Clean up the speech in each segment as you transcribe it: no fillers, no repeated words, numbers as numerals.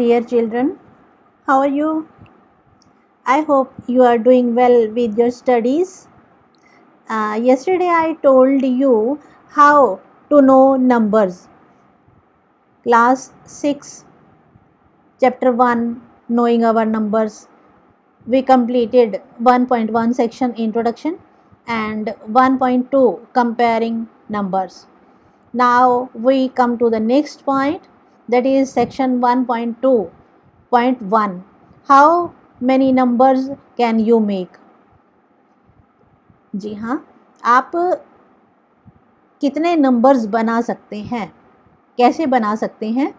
Dear children, how are you? I hope you are doing well with your studies. Yesterday I told you how to know numbers. Class 6, Chapter 1, Knowing Our Numbers. We completed 1.1 section Introduction and 1.2 Comparing Numbers. Now we come to the next point, that is section 1.2.1. How many numbers can you make? जी हाँ, आप कितने numbers बना सकते हैं, कैसे बना सकते हैं?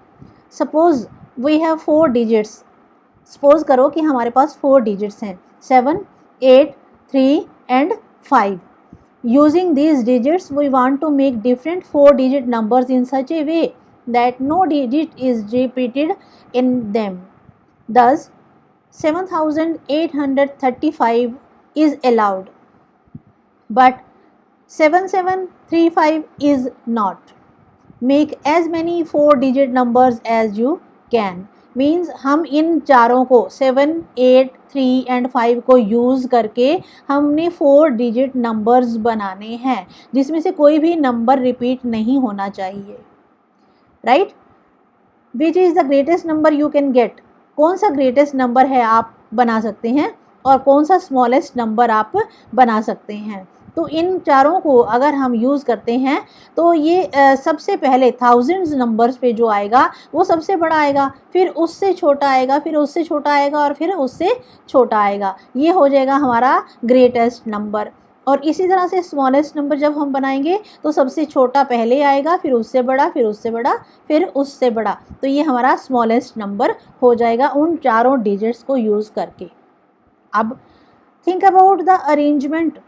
Suppose we have 4 digits. Suppose करो कि हमारे पास 4 डिजिट्स हैं, 7, 8, 3 and 5. Using these digits, we want to make different 4-digit numbers in such a way that no digit is repeated in them. Thus, 7835 is allowed, but 7735 is not. Make as many 4-digit numbers as you can. Means हम इन चारों को 7, 8, 3 and 5 को use करके हमने 4 digit numbers बनाने हैं, जिसमें से कोई भी नंबर रिपीट नहीं होना चाहिए. Right? Which is the greatest number you can get. कौन सा ग्रेटेस्ट नंबर है आप बना सकते हैं और कौन सा स्मॉलेस्ट नंबर आप बना सकते हैं. तो इन चारों को अगर हम यूज़ करते हैं तो ये सबसे पहले थाउजेंड्स नंबर्स पे जो आएगा वो सबसे बड़ा आएगा, फिर उससे छोटा आएगा, फिर उससे छोटा आएगा और फिर उससे छोटा आएगा. ये हो जाएगा हमारा ग्रेटेस्ट नंबर. और इसी तरह से स्मॉलेस्ट नंबर जब हम बनाएंगे तो सबसे छोटा पहले आएगा, फिर उससे बड़ा, फिर उससे बड़ा, फिर उससे बड़ा. तो ये हमारा स्मॉलेस्ट नंबर हो जाएगा उन चारों डिजिट्स को यूज़ करके. अब think about the arrangement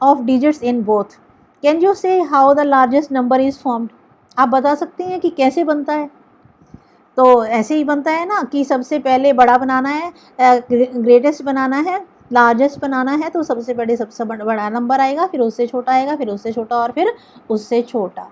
of digits in both. Can you say how the largest number is formed? आप बता सकते हैं कि कैसे बनता है? तो ऐसे ही बनता है ना कि सबसे पहले बड़ा बनाना है, ग्रेटेस्ट बनाना है, लार्जेस्ट बनाना है, तो सबसे पहले सबसे बड़ा नंबर आएगा, फिर उससे छोटा आएगा, फिर उससे छोटा और फिर उससे छोटा.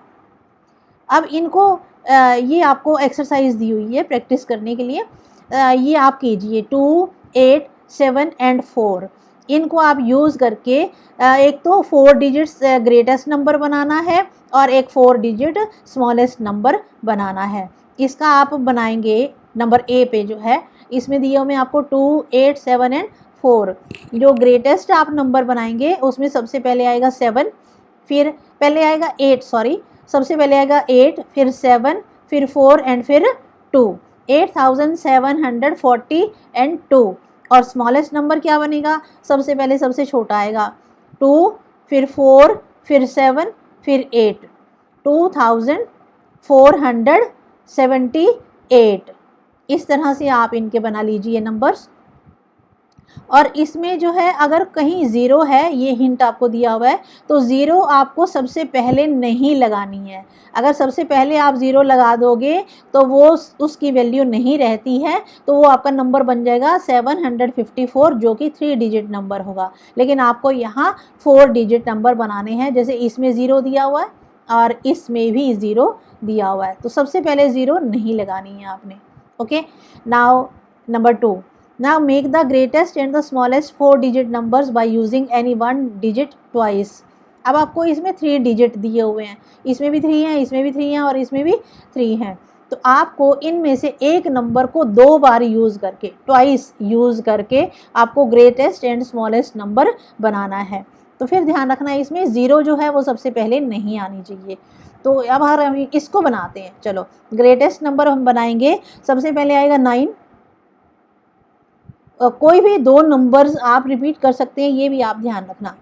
अब इनको ये आपको एक्सरसाइज दी हुई है प्रैक्टिस करने के लिए. ये आप कीजिए 2, 8, 7 एंड 4. इनको आप यूज़ करके एक तो 4 डिजिट्स ग्रेटेस्ट नंबर बनाना है और एक 4 डिजिट स्मॉलेस्ट नंबर बनाना है. इसका आप बनाएंगे नंबर ए पे जो है, इसमें दिए हुए आपको 2, 8, 7 एंड 4. जो ग्रेटेस्ट आप नंबर बनाएंगे उसमें सबसे पहले आएगा 7, फिर पहले आएगा 8, सबसे पहले आएगा 8, फिर 7, फिर 4 एंड फिर 2. 8740 एंड 2. और स्मॉलेस्ट नंबर क्या बनेगा? सबसे पहले सबसे छोटा आएगा 2, फिर 4, फिर 7, फिर 8. 2478. इस तरह से आप इनके बना लीजिए नंबर्स. और इसमें जो है अगर कहीं ज़ीरो है, ये हिंट आपको दिया हुआ है, तो ज़ीरो आपको सबसे पहले नहीं लगानी है. अगर सबसे पहले आप ज़ीरो लगा दोगे तो वो उसकी वैल्यू नहीं रहती है, तो वो आपका नंबर बन जाएगा 754, जो कि 3 डिजिट नंबर होगा. लेकिन आपको यहाँ 4 डिजिट नंबर बनाने हैं. जैसे इसमें ज़ीरो दिया हुआ है और इसमें भी ज़ीरो दिया हुआ है, तो सबसे पहले ज़ीरो नहीं लगानी है आपने. Okay, now number 2. Now make the greatest and the smallest 4 digit numbers by using any one digit twice. अब आपको इसमें 3 डिजिट दिए हुए हैं, इसमें भी 3 हैं, इसमें भी 3 हैं और इसमें भी 3 हैं. तो आपको इनमें से एक नंबर को 2 बार यूज़ करके, ट्वाइस यूज़ करके आपको ग्रेटेस्ट एंड स्मॉलेस्ट नंबर बनाना है. तो फिर ध्यान रखना है इसमें ज़ीरो जो है वो सबसे पहले नहीं आनी चाहिए. तो अब हम इसको बनाते हैं. चलो, ग्रेटेस्ट नंबर हम बनाएंगे. सबसे पहले आएगा 9. कोई भी 2 नंबर्स आप रिपीट कर सकते हैं, ये भी आप ध्यान रखना.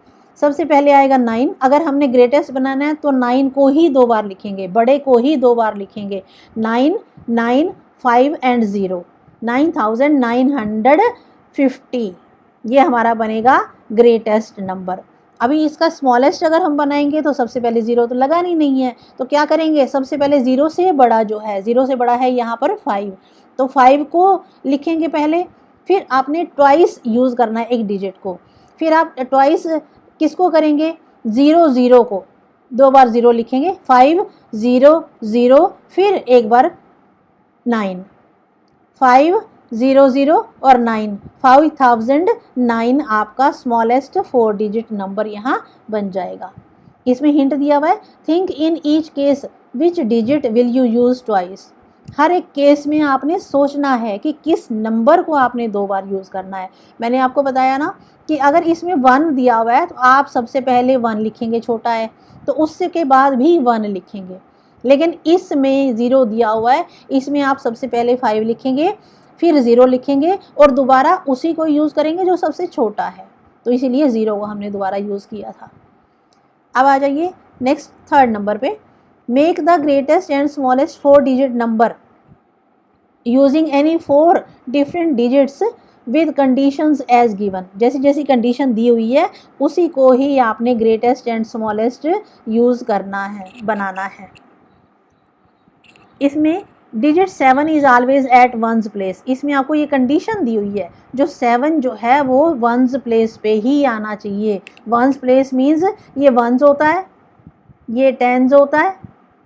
सबसे पहले आएगा 9. अगर हमने ग्रेटेस्ट बनाना है तो 9 को ही 2 बार लिखेंगे, बड़े को ही 2 बार लिखेंगे. 9, 9, 5 एंड 0. 9950. ये हमारा बनेगा ग्रेटेस्ट नंबर. अभी इसका स्मॉलेस्ट अगर हम बनाएंगे तो सबसे पहले ज़ीरो तो लगानी नहीं है, तो क्या करेंगे? सबसे पहले ज़ीरो से बड़ा जो है, ज़ीरो से बड़ा है यहाँ पर 5, तो 5 को लिखेंगे पहले. फिर आपने ट्वाइस यूज़ करना है एक डिजिट को. फिर आप ट्वाइस किसको करेंगे? 0 को 2 बार 0 लिखेंगे. 5, 0, 0, फिर एक बार 9. 500 और 9, 5009 आपका स्मॉलेस्ट 4 डिजिट नंबर यहाँ बन जाएगा। इसमें हिंट दिया हुआ है, think in each case which digit will you use twice. हर एक केस में आपने सोचना है कि किस नंबर को आपने 2 बार यूज़ करना है। मैंने आपको बताया ना कि अगर इसमें 1 दिया हुआ है तो आप सबसे पहले 1 लिखेंगे, छोटा है तो उससे के बाद भी 1 लिखेंगे। लेकिन इसमें 0 दिया हुआ है, इसमें आप सबसे पहले 5 लिखेंगे, फिर 0 लिखेंगे और दोबारा उसी को यूज़ करेंगे जो सबसे छोटा है, तो इसीलिए 0 को हमने दोबारा यूज़ किया था। अब आ जाइए नेक्स्ट थर्ड नंबर पे, make the greatest and smallest 4 digit number using any 4 different digits with conditions as given. जैसी जैसी कंडीशन दी हुई है उसी को ही आपने ग्रेटेस्ट एंड स्मॉलेस्ट यूज़ करना है, बनाना है। इसमें digit 7 is always at ones place. इसमें आपको ये कंडीशन दी हुई है, जो 7 जो है वो वंस प्लेस पे ही आना चाहिए। वंस प्लेस मीन्स ये वंस होता है, ये टेंस होता है,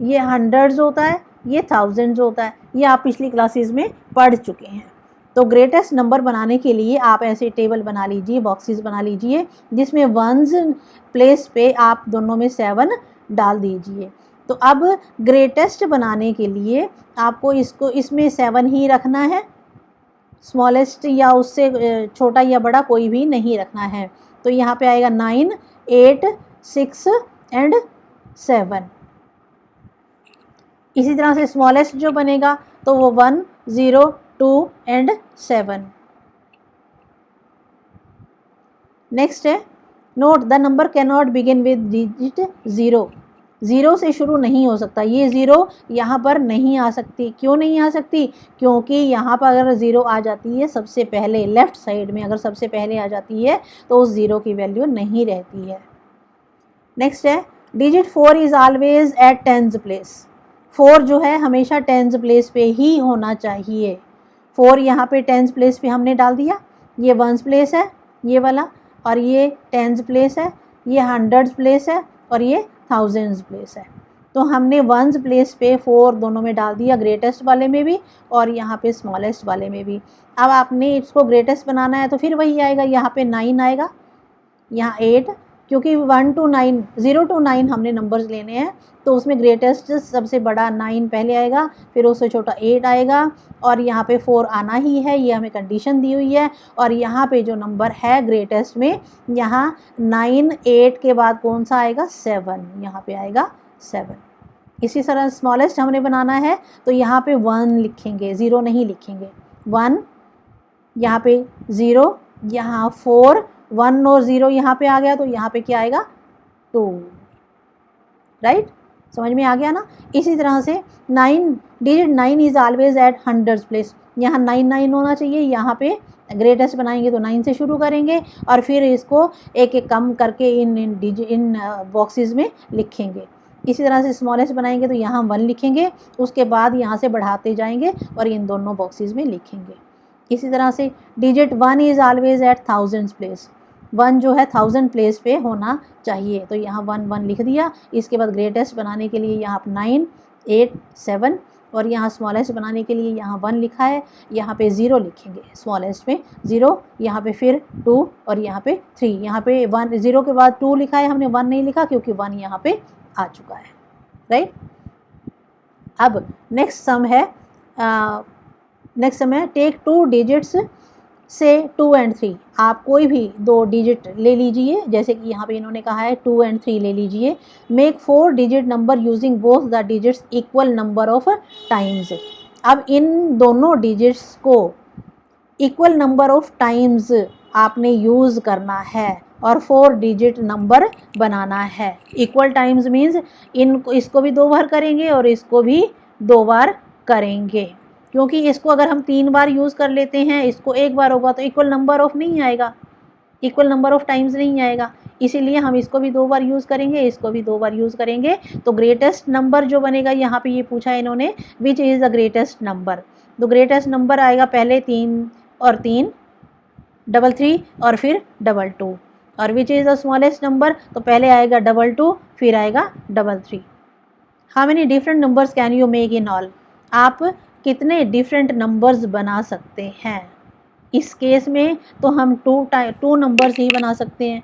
ये हंड्रेड्स होता है, ये थाउजेंड्स होता है। ये आप पिछली क्लासेस में पढ़ चुके हैं। तो ग्रेटेस्ट नंबर बनाने के लिए आप ऐसे टेबल बना लीजिए, बॉक्सेस बना लीजिए, जिसमें वंस प्लेस पे आप दोनों में 7 डाल दीजिए। तो अब ग्रेटेस्ट बनाने के लिए आपको इसको इसमें 7 ही रखना है, स्मॉलेस्ट या उससे छोटा या बड़ा कोई भी नहीं रखना है। तो यहाँ पे आएगा 9, 8, 6 एंड 7। इसी तरह से स्मॉलेस्ट जो बनेगा तो वो 1, 0, 2 एंड 7। नेक्स्ट है, note the number can not begin with digit 0। 0 से शुरू नहीं हो सकता। ये 0 यहाँ पर नहीं आ सकती। क्यों नहीं आ सकती? क्योंकि यहाँ पर अगर 0 आ जाती है सबसे पहले, लेफ़्ट साइड में अगर सबसे पहले आ जाती है तो उस 0 की वैल्यू नहीं रहती है। नेक्स्ट है, digit 4 is always at tens place. 4 जो है हमेशा टेंस प्लेस पे ही होना चाहिए। 4 यहाँ पे टेंस प्लेस पे हमने डाल दिया। ये वंस प्लेस है ये वाला, और ये टेंस प्लेस है, ये हंड्रेड्स प्लेस है, और ये थाउजेंड्स प्लेस है। तो हमने वंस प्लेस पे 4 दोनों में डाल दिया, ग्रेटेस्ट वाले में भी और यहाँ पे स्मॉलेस्ट वाले में भी। अब आपने इसको ग्रेटेस्ट बनाना है तो फिर वही आएगा, यहाँ पे 9 आएगा, यहाँ 8, क्योंकि 1 to 9, 0 to 9 हमने नंबर्स लेने हैं, तो उसमें ग्रेटेस्ट सबसे बड़ा 9 पहले आएगा, फिर उससे छोटा 8 आएगा, और यहाँ पे 4 आना ही है, ये हमें कंडीशन दी हुई है। और यहाँ पे जो नंबर है ग्रेटेस्ट में, यहाँ 9, 8 के बाद कौन सा आएगा? 7, यहाँ पे आएगा 7। इसी तरह स्मॉलेस्ट हमने बनाना है तो यहाँ पे 1 लिखेंगे, 0 नहीं लिखेंगे। 1, यहाँ पे 0, यहाँ 4, 1 और 0 यहाँ पे आ गया तो यहाँ पे क्या आएगा? 2। राइट, समझ में आ गया ना? इसी तरह से 9, digit 9 is always at hundreds place. यहाँ 9 9 होना चाहिए। यहाँ पे ग्रेटेस्ट बनाएंगे तो 9 से शुरू करेंगे और फिर इसको एक एक कम करके इन बॉक्सेस में लिखेंगे। इसी तरह से स्मॉलेस्ट बनाएंगे तो यहाँ 1 लिखेंगे, उसके बाद यहाँ से बढ़ाते जाएंगे और इन दोनों बॉक्सेस में लिखेंगे। इसी तरह से digit 1 is always at thousands place. 1 जो है 1000 प्लेस पे होना चाहिए, तो यहाँ 1 1 लिख दिया। इसके बाद ग्रेटेस्ट बनाने के लिए यहाँ 9, 8, 7, और यहाँ स्मॉलेस्ट बनाने के लिए यहाँ 1 लिखा है, यहाँ पे 0 लिखेंगे स्मॉलेस्ट में, 0, यहाँ पे फिर 2 और यहाँ पे 3। यहाँ पे 1, 0 के बाद 2 लिखा है, हमने 1 नहीं लिखा क्योंकि 1 यहाँ पे आ चुका है। राइट, अब नेक्स्ट सम है, टेक 2 डिजिट्स से 2 and 3। आप कोई भी 2 डिजिट ले लीजिए, जैसे कि यहाँ पे इन्होंने कहा है 2 and 3 ले लीजिए। Make 4 digit number using both the digits equal number of times. अब इन दोनों डिजिट्स को इक्वल नंबर ऑफ टाइम्स आपने यूज़ करना है और 4 डिजिट नंबर बनाना है। इक्वल टाइम्स मीन्स इसको भी 2 बार करेंगे और इसको भी 2 बार करेंगे, क्योंकि इसको अगर हम 3 बार यूज़ कर लेते हैं, इसको 1 बार होगा तो इक्वल नंबर ऑफ नहीं आएगा, इक्वल नंबर ऑफ टाइम्स नहीं आएगा। इसीलिए हम इसको भी 2 बार यूज़ करेंगे, इसको भी 2 बार यूज़ करेंगे। तो ग्रेटेस्ट नंबर जो बनेगा, यहाँ पे ये पूछा है इन्होंने, which is the greatest number. तो ग्रेटेस्ट नंबर आएगा पहले 3 और 3, 3 और फिर 2। और which is the smallest number, तो पहले आएगा 2 फिर आएगा 3। How many different numbers can you make in all. आप कितने डिफरेंट नंबर्स बना सकते हैं। इस केस में तो हम टू नंबर्स ही बना सकते हैं,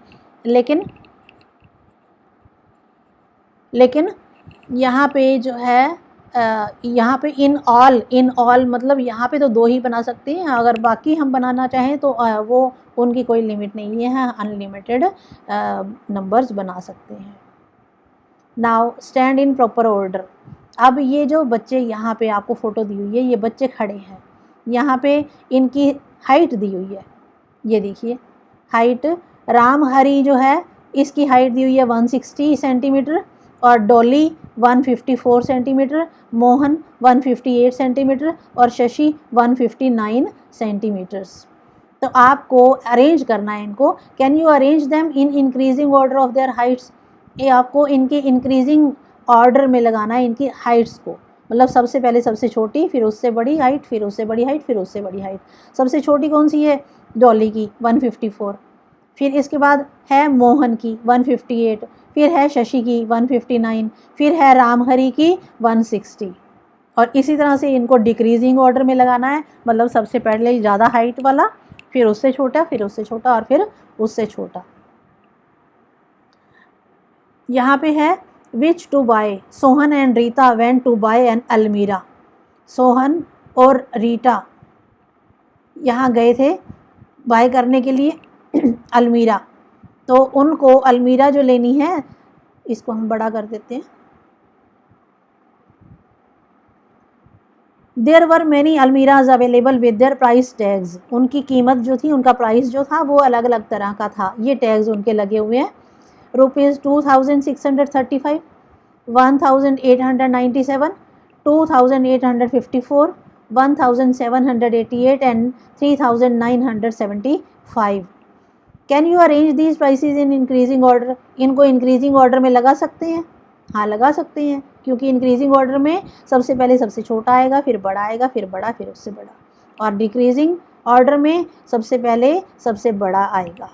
लेकिन यहाँ पे जो है यहाँ पे इन ऑल मतलब यहाँ पे तो 2 ही बना सकते हैं। अगर बाकी हम बनाना चाहें तो वो उनकी कोई लिमिट नहीं है, अनलिमिटेड नंबर्स बना सकते हैं। Now stand in proper order. अब ये जो बच्चे यहाँ पे आपको फ़ोटो दी हुई है, ये बच्चे खड़े हैं, यहाँ पे इनकी हाइट दी हुई है, ये देखिए हाइट। राम हरी जो है इसकी हाइट दी हुई है 160 सेंटीमीटर और डॉली 154 सेंटीमीटर, मोहन 158 सेंटीमीटर और शशि 159 सेंटीमीटर्स। तो आपको अरेंज करना है इनको। Can you arrange them in increasing order of their Heights. ये आपको इनके इंक्रीजिंग ऑर्डर में लगाना है इनकी हाइट्स को, मतलब सबसे पहले सबसे छोटी, फिर उससे बड़ी हाइट, फिर उससे बड़ी हाइट, फिर उससे बड़ी हाइट। सबसे छोटी कौन सी है? डॉली की 154, फिर इसके बाद है मोहन की 158, फिर है शशि की 159, फिर है रामहरि की 160। और इसी तरह से इनको डिक्रीजिंग ऑर्डर में लगाना है, मतलब सबसे पहले ज़्यादा हाइट वाला, फिर उससे छोटा, फिर उससे छोटा और फिर उससे छोटा। यहाँ पे है which to buy. Sohan and Rita went to buy an almirah. Sohan और रीटा यहाँ गए थे बाय करने के लिए अलमीरा। तो उनको अलमीरा जो लेनी है, इसको हम बड़ा कर देते हैं। There were many almirahs available with their price tags. उनकी कीमत जो थी, उनका प्राइस जो था वो अलग अलग तरह का था, ये टैग्स उनके लगे हुए हैं। Rupees 2635, 1897, 2854, 1788 and 3975। Can you arrange these prices in increasing order. इनको इंक्रीजिंग ऑर्डर में लगा सकते हैं? हाँ लगा सकते हैं, क्योंकि इंक्रीजिंग ऑर्डर में सबसे पहले सबसे छोटा आएगा, फिर बड़ा आएगा, फिर बड़ा, फिर उससे बड़ा। और डिक्रीजिंग ऑर्डर में सबसे पहले सबसे बड़ा आएगा।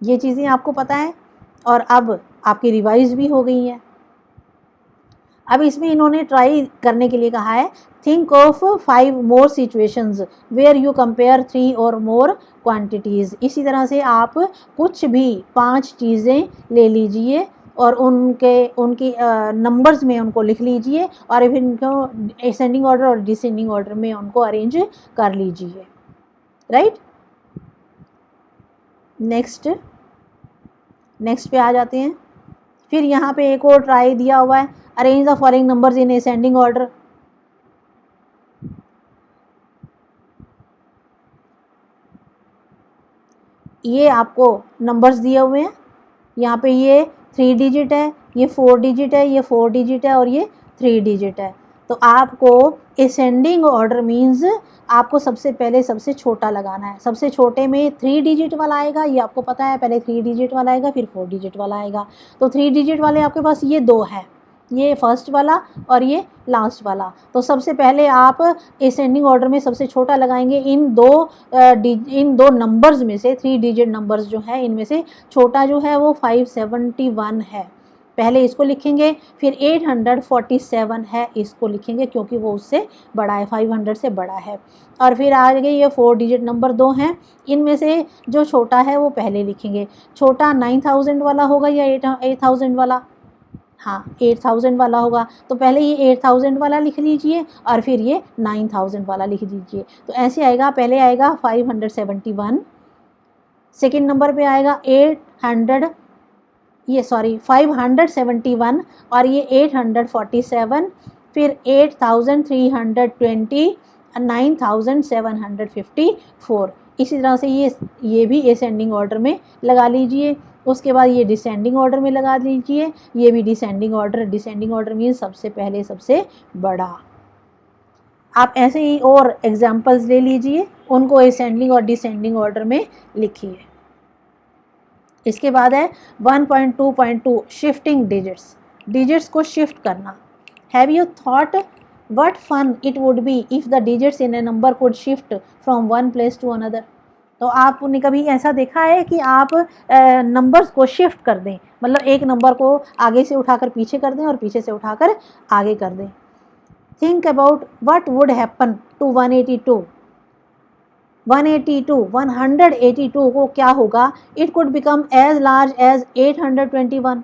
ये चीज़ें आपको पता है और अब आपकी रिवाइज भी हो गई हैं। अब इसमें इन्होंने ट्राई करने के लिए कहा है, think of 5 more situations where you compare 3 और मोर क्वांटिटीज़। इसी तरह से आप कुछ भी 5 चीज़ें ले लीजिए और उनकी नंबर्स में उनको लिख लीजिए और फिर इनको असेंडिंग ऑर्डर और डिसेंडिंग ऑर्डर में उनको अरेंज कर लीजिए। राइट, नेक्स्ट पे आ जाते हैं। फिर यहाँ पे एक और ट्राई दिया हुआ है, arrange the following numbers in ascending order. ये आपको नंबर्स दिए हुए हैं, यहाँ पे ये 3 डिजिट है, ये 4 डिजिट है, ये 4 डिजिट है और ये 3 डिजिट है। तो आपको असेंडिंग ऑर्डर मीन्स आपको सबसे पहले सबसे छोटा लगाना है। सबसे छोटे में 3 डिजिट वाला आएगा, ये आपको पता है, पहले 3 डिजिट वाला आएगा, फिर 4 डिजिट वाला आएगा। तो 3 डिजिट वाले आपके पास ये 2 है, ये फर्स्ट वाला और ये लास्ट वाला। तो सबसे पहले आप असेंडिंग ऑर्डर में सबसे छोटा लगाएंगे। इन दो नंबर्स में से, 3 डिजिट नंबर्स जो है, इनमें से छोटा जो है वो 571 है, पहले इसको लिखेंगे। फिर 847 है, इसको लिखेंगे क्योंकि वो उससे बड़ा है, 500 से बड़ा है। और फिर आगे ये 4 डिजिट नंबर 2 हैं, इनमें से जो छोटा है वो पहले लिखेंगे। छोटा 9000 वाला होगा या 8000 वाला? हाँ 8000 वाला होगा, तो पहले ये 8000 वाला लिख लीजिए और फिर ये 9000 वाला लिख दीजिए। तो ऐसे आएगा, पहले आएगा 571, सेकेंड नंबर पे आएगा 571 और ये 847, फिर 8320 और 9754। इसी तरह से ये भी असेंडिंग ऑर्डर में लगा लीजिए। उसके बाद ये डिसेंडिंग ऑर्डर में लगा लीजिए, ये भी डिसेंडिंग ऑर्डर मीन्स सबसे पहले सबसे बड़ा। आप ऐसे ही और एग्जाम्पल्स ले लीजिए, उनको असेंडिंग और डिसेंडिंग ऑर्डर में लिखिए। इसके बाद है 1.2.2 शिफ्टिंग डिजिट्स को शिफ्ट करना। Have you thought what fun it would be if the digits in a number could shift from one place to another. तो आपने कभी ऐसा देखा है कि आप नंबर्स को शिफ्ट कर दें, मतलब एक नंबर को आगे से उठाकर पीछे कर दें और पीछे से उठाकर आगे कर दें। Think about what would happen to 182 182 को क्या होगा, it could become as large as 821।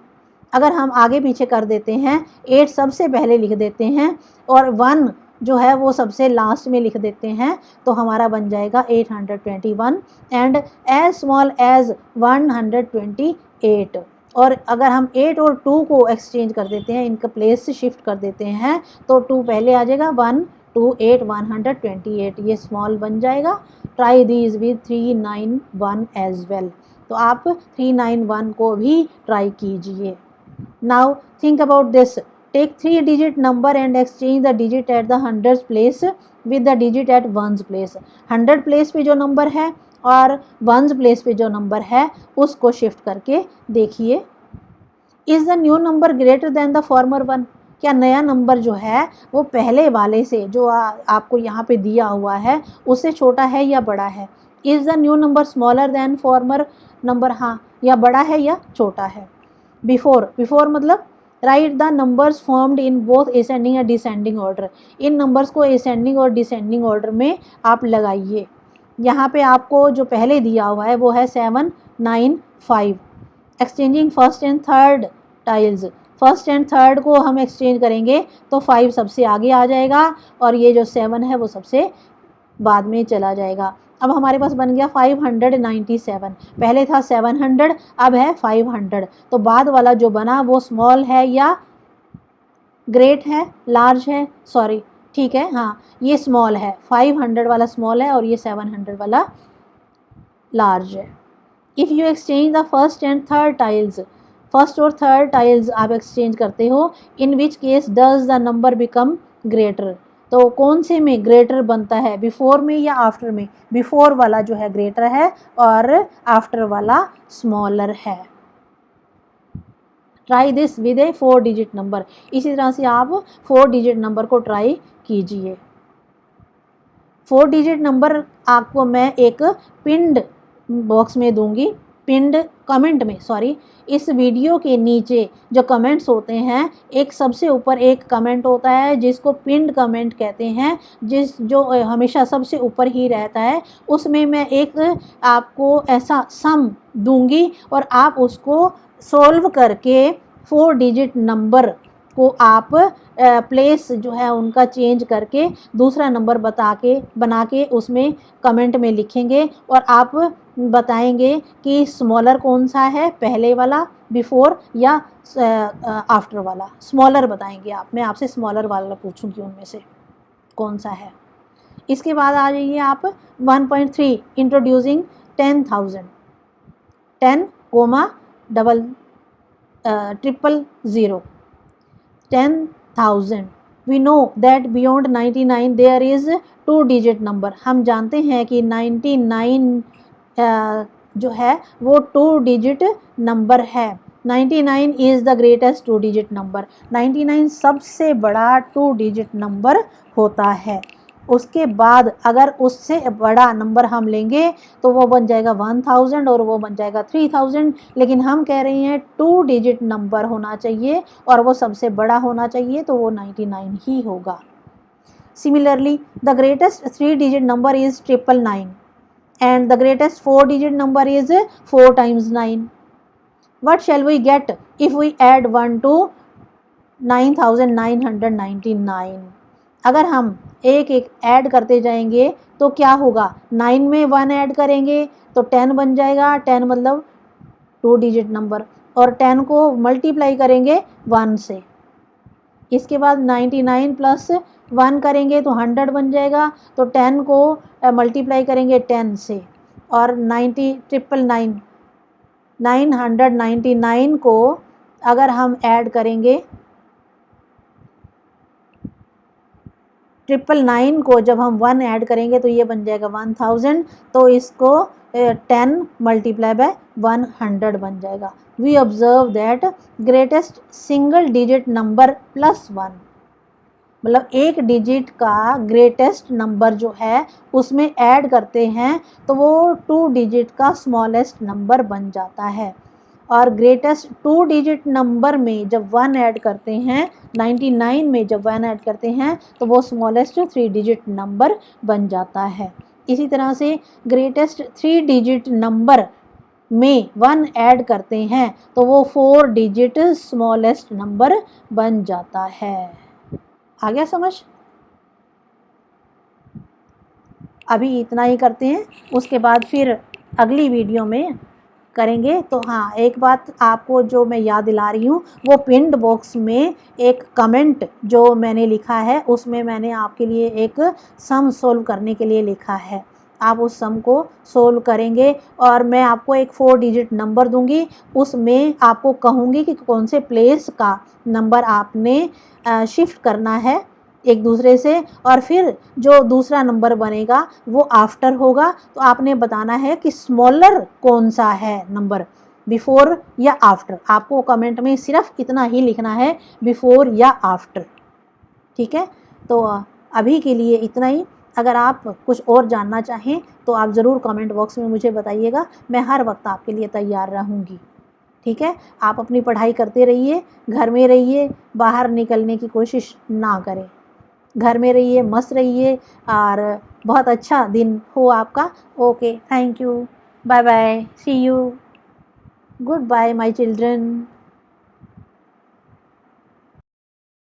अगर हम आगे पीछे कर देते हैं, 8 सबसे पहले लिख देते हैं और 1 जो है वो सबसे लास्ट में लिख देते हैं, तो हमारा बन जाएगा 821 एंड एज स्मॉल एज 128। और अगर हम 8 और 2 को एक्सचेंज कर देते हैं, इनका प्लेस शिफ्ट कर देते हैं, तो 2 पहले आ जाएगा, 128 128 ये स्मॉल बन जाएगा। Try these with 391 as well. तो आप 391 को भी ट्राई कीजिए। Now think about this, take 3 digit number and exchange the digit at the 100 place with the digit at 1 place. 100 place पे जो नंबर है और 1 प्लेस पे जो नंबर है उसको शिफ्ट करके देखिए। Is the new number greater than the former one, क्या नया नंबर जो है वो पहले वाले से जो आपको यहाँ पे दिया हुआ है उससे छोटा है या बड़ा है। Is the new number smaller than farmer number, हाँ या बड़ा है या छोटा है। बिफोर मतलब right the numbers formed in both ascending and descending order. In numbers को असेंडिंग और डिसेंडिंग ऑर्डर में आप लगाइए। यहाँ पे आपको जो पहले दिया हुआ है वो है 7 9 5। Exchanging first and third tiles, first and third को हम एक्सचेंज करेंगे तो 5 सबसे आगे आ जाएगा और ये जो 7 है वो सबसे बाद में चला जाएगा। अब हमारे पास बन गया 597, पहले था 700, अब है 500। तो बाद वाला जो बना वो स्मॉल है या ग्रेट है, लार्ज है, सॉरी ठीक है, हाँ ये स्मॉल है, 500 वाला स्मॉल है और ये 700 वाला लार्ज है। If you exchange the first and third tiles, first और थर्ड टाइल्स आप एक्सचेंज करते हो, in which case does the number become greater, तो कौन से में ग्रेटर बनता है, बिफोर में या आफ्टर में। बिफोर वाला जो है ग्रेटर है और आफ्टर वाला स्मॉलर है। Try this with A 4 digit number, इसी तरह से आप 4 डिजिट नंबर को ट्राई कीजिए। 4 डिजिट नंबर आपको मैं एक पिंड बॉक्स में दूंगी, पिंड कमेंट में, सॉरी इस वीडियो के नीचे जो कमेंट्स होते हैं, एक सबसे ऊपर एक कमेंट होता है जिसको पिंड कमेंट कहते हैं, जो हमेशा सबसे ऊपर ही रहता है, उसमें मैं एक आपको ऐसा सम दूंगी और आप उसको सॉल्व करके 4 डिजिट नंबर को आप प्लेस जो है उनका चेंज करके दूसरा नंबर बना के उसमें कमेंट में लिखेंगे और आप बताएंगे कि स्मॉलर कौन सा है, पहले वाला बिफोर या आफ्टर वाला। स्मॉलर बताएंगे आप, मैं आपसे स्मॉलर वाला पूछूंगी उनमें से कौन सा है। इसके बाद आ जाइए आप 1.3 introducing 10,000, 10 comma double 000 10,000। We know that beyond 99 there is 2 digit number. हम जानते हैं कि 99 जो है वो 2 डिजिट नंबर है। 99 is the greatest 2 digit number. 99 सबसे बड़ा 2 डिजिट नंबर होता है। उसके बाद अगर उससे बड़ा नंबर हम लेंगे तो वो बन जाएगा 1000 और वो बन जाएगा 3000, लेकिन हम कह रहे हैं 2 डिजिट नंबर होना चाहिए और वो सबसे बड़ा होना चाहिए, तो वो 99 ही होगा। Similarly the greatest 3 digit number is 999 and the greatest 4 digit number is 4 times 9. What shall we get if we add 1 to 9999? अगर हम एक एक ऐड करते जाएंगे तो क्या होगा, 9 में 1 ऐड करेंगे तो 10 बन जाएगा, 10 मतलब 2 डिजिट नंबर, और 10 को मल्टीप्लाई करेंगे 1 से। इसके बाद 99 प्लस 1 करेंगे तो 100 बन जाएगा, तो 10 को मल्टीप्लाई करेंगे 10 से, और 999 को अगर हम ऐड करेंगे 999 को जब हम 1 ऐड करेंगे तो ये बन जाएगा 1000, तो इसको 10 मल्टीप्लाई बाय 100 बन जाएगा। We observe that greatest single digit number plus 1, मतलब एक डिजिट का ग्रेटेस्ट नंबर जो है उसमें ऐड करते हैं तो वो 2 डिजिट का स्मॉलेस्ट नंबर बन जाता है। और ग्रेटेस्ट 2 डिजिट नंबर में जब 1 ऐड करते हैं, 99 में जब 1 ऐड करते हैं तो वो स्मॉलेस्ट 3 डिजिट नंबर बन जाता है। इसी तरह से ग्रेटेस्ट 3 डिजिट नंबर में 1 ऐड करते हैं तो वो 4 डिजिट स्मॉलेस्ट नंबर बन जाता है। आ गया समझ? अभी इतना ही करते हैं, उसके बाद फिर अगली वीडियो में करेंगे। तो हाँ, एक बात आपको जो मैं याद दिला रही हूँ, वो पिन्ड बॉक्स में एक कमेंट जो मैंने लिखा है उसमें मैंने आपके लिए एक सम सोल्व करने के लिए लिखा है। आप उस सम को सोल्व करेंगे और मैं आपको एक 4 डिजिट नंबर दूंगी, उसमें आपको कहूँगी कि कौन से प्लेस का नंबर आपने शिफ्ट करना है एक दूसरे से, और फिर जो दूसरा नंबर बनेगा वो आफ्टर होगा। तो आपने बताना है कि स्मॉलर कौन सा है नंबर, बिफोर या आफ्टर। आपको कमेंट में सिर्फ इतना ही लिखना है, बिफोर या आफ्टर। ठीक है, तो अभी के लिए इतना ही। अगर आप कुछ और जानना चाहें तो आप ज़रूर कमेंट बॉक्स में मुझे बताइएगा, मैं हर वक्त आपके लिए तैयार रहूँगी। ठीक है, आप अपनी पढ़ाई करते रहिए, घर में रहिए, बाहर निकलने की कोशिश ना करें, घर में रहिए, मस्त रहिए और बहुत अच्छा दिन हो आपका। Okay, thank you, bye bye, see you, goodbye my children.